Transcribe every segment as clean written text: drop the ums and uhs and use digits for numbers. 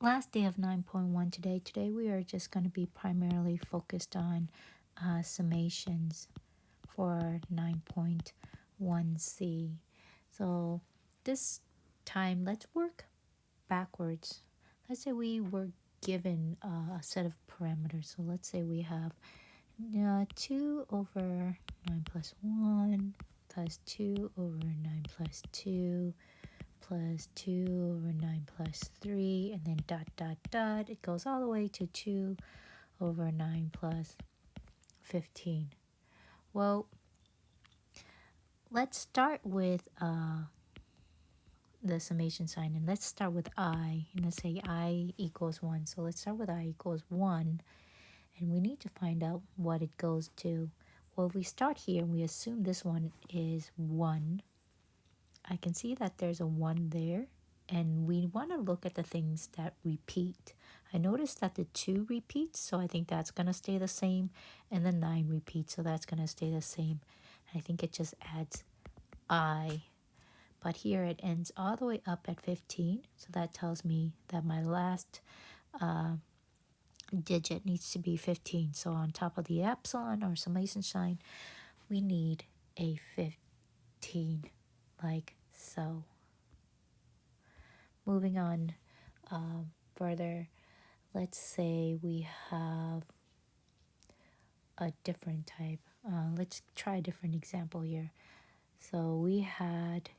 last day of 9.1 today. Today we are just going to be primarily focused on summations for 9.1c. So this time, let's work backwards. Let's say we were given a set of parameters. So let's say we have 2 over 9 plus 1 plus 2 over 9 plus 2 plus 2 over 9 plus 3, and then dot dot dot. It goes all the way to 2 over 9 plus 15. Well, let's start with the summation sign, and let's start with I, and let's say I equals 1. So let's start with I equals 1, and we need to find out what it goes to. Well, if we start here and we assume this one is 1, I can see that there's a 1 there, and we want to look at the things that repeat. I noticed that the 2 repeats, so I think that's going to stay the same, and the 9 repeats, so that's going to stay the same. I think it just adds I. But here it ends all the way up at 15, so that tells me that my last digit needs to be 15. So on top of the epsilon or summation sign, we need a 15, like so. Moving on further, let's say we have a different type. Let's try a different example here. So we had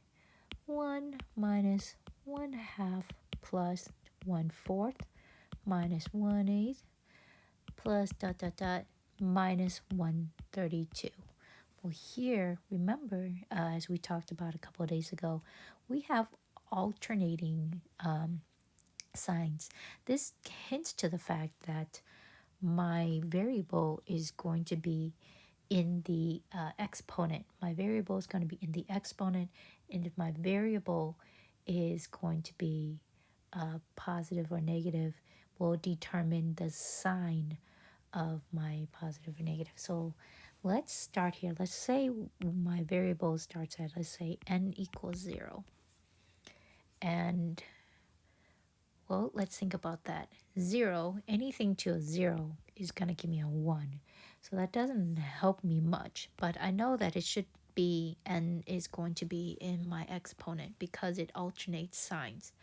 1 minus 1/2 plus 1/4 minus 1/8 plus dot dot dot minus 1/32. Well, here, remember, as we talked about a couple of days ago, we have alternating signs. This hints to the fact that my variable is going to be in the exponent. My variable is going to be in the exponent, and if my variable is going to be positive or negative, will determine the sign of my positive or negative. So let's start here. Let's say my variable starts at, let's say, n equals 0. And, well, let's think about that. 0, anything to a 0 is going to give me a 1. So that doesn't help me much, but I know that it should be n is going to be in my exponent because it alternates signs.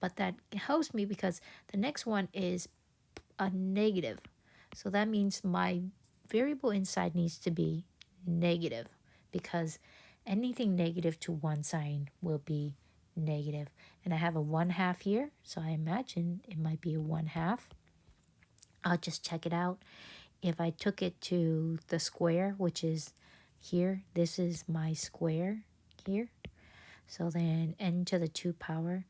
But that helps me because the next one is a negative. So that means my variable inside needs to be negative because anything negative to one sign will be negative. And I have a 1/2 here, so I imagine it might be a 1/2. I'll just check it out. If I took it to the square, which is here, this is my square here. So then n to the 2 power.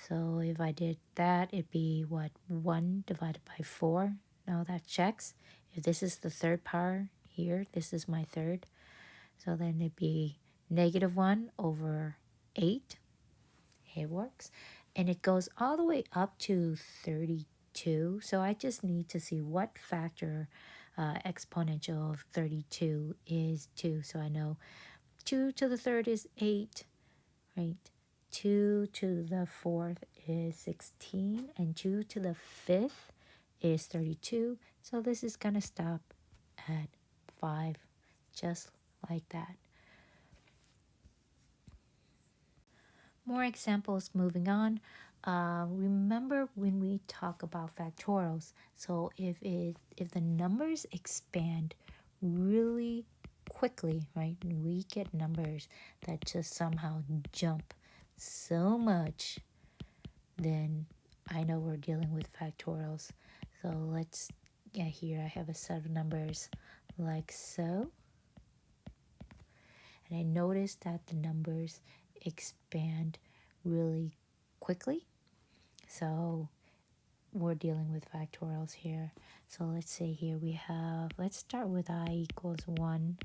So if I did that, it'd be what? 1 divided by 4. Now that checks. If this is the third power here, this is my third. So then it'd be -1 over 8. It works. And it goes all the way up to 32. So I just need to see what factor exponential of 32 is 2. So I know 2 to the third is 8, right? 2 to the fourth is 16, and 2 to the fifth is 32. So this is going to stop at 5, just like that. More examples moving on. Remember when we talk about factorials, so if the numbers expand really quickly, right, we get numbers that just somehow jump so much, then I know we're dealing with factorials. So let's get here. I have a set of numbers like so. And I notice that the numbers expand really quickly. So we're dealing with factorials here. So let's say here we have, let's start with I equals 1.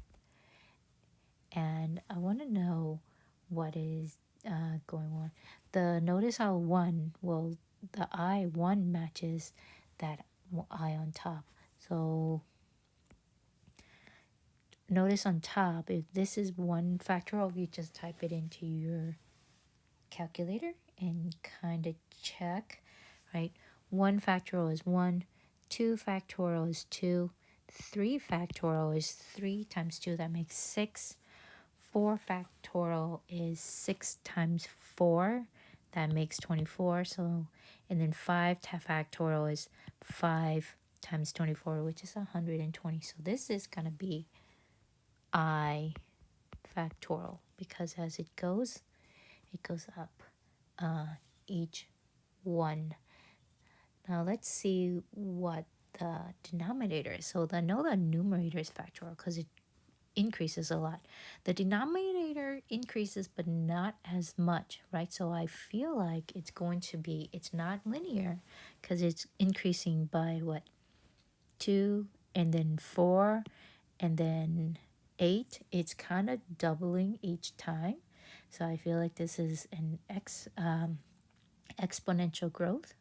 And I want to know what is going on. Notice how 1, well, the I1 matches that I on top. So notice on top, if this is 1 factorial, you just type it into your calculator and kind of check, right? 1 factorial is 1, 2 factorial is 2, 3 factorial is 3 times 2, that makes 6. 4 factorial is 6 times 4, that makes 24. So, and then 5 factorial is 5 times 24, which is 120. So this is going to be I factorial, because as it goes up each one. Now let's see what the denominator is. So I know the numerator is factorial because it increases a lot. The denominator increases, but not as much, right? So I feel like it's going to be, it's not linear because it's increasing by what? 2 and then 4 and then 8. It's kind of doubling each time. So I feel like this is an exponential growth.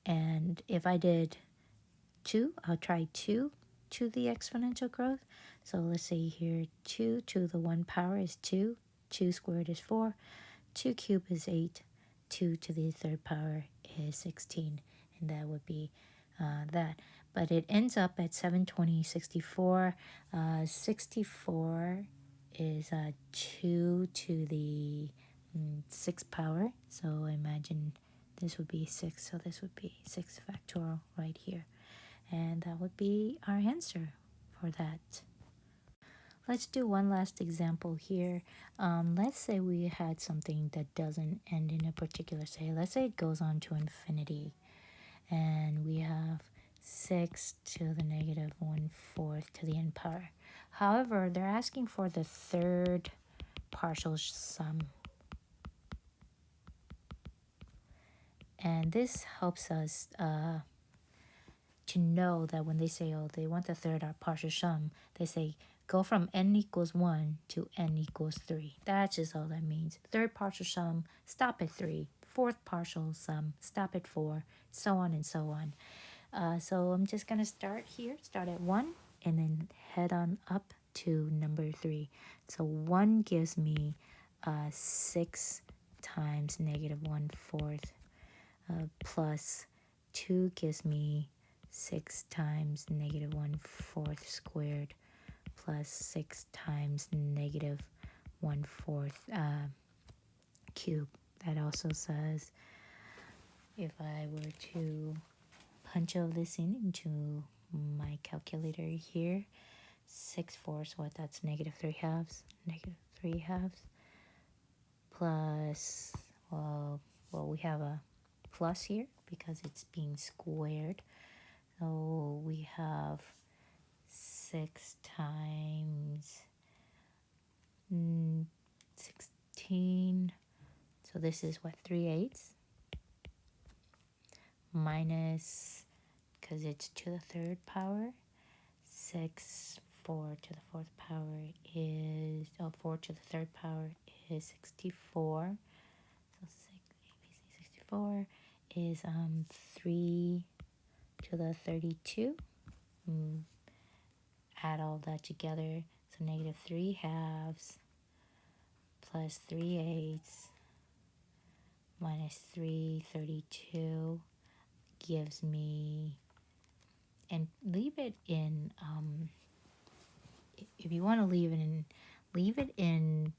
And if I did 2, I'll try 2 to the exponential growth. So let's say here 2 to the 1 power is 2, 2 squared is 4, 2 cubed is 8, 2 to the 3rd power is 16, and that would be that. But it ends up at 720, 64. 64 is 2 to the 6th power, so imagine this would be 6, so this would be 6 factorial right here. And that would be our answer for that. Let's do one last example here. Let's say we had something that doesn't end in a particular, let's say it goes on to infinity. And we have 6 to the negative 1/4 to the n power. However, they're asking for the 3rd partial sum. And this helps us to know that when they say, oh, they want the 3rd partial sum, they say go from n equals 1 to n equals 3. That's just all that means. 3rd partial sum, stop at 3. 4th partial sum, stop at 4, so on and so on. So I'm just going to start at 1, and then head on up to number 3. So 1 gives me 6 times negative 1/4 plus 2 gives me 6 times negative 1/4 squared plus 6 times negative 1/4 cube. That also says, if I were to punch all this into my calculator here, 6/4, what, that's negative 3/2, negative 3/2 plus, well, we have a plus here because it's being squared. So we have 6 times 16. So this is what, 3/8 minus, because it's to the 3rd power, 6, 4 to the 4th power is, 4 to the 3rd power is 64. So 64 is 3 to the 32. Add all that together, so negative 3/2 plus 3/8 minus 3/32 gives me, and leave it in, if you want to leave it in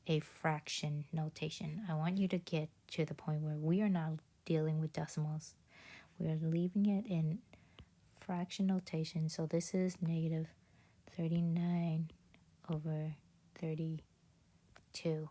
a fraction notation. I want you to get to the point where we are not dealing with decimals. We are leaving it in fraction notation. So this is negative 39/32.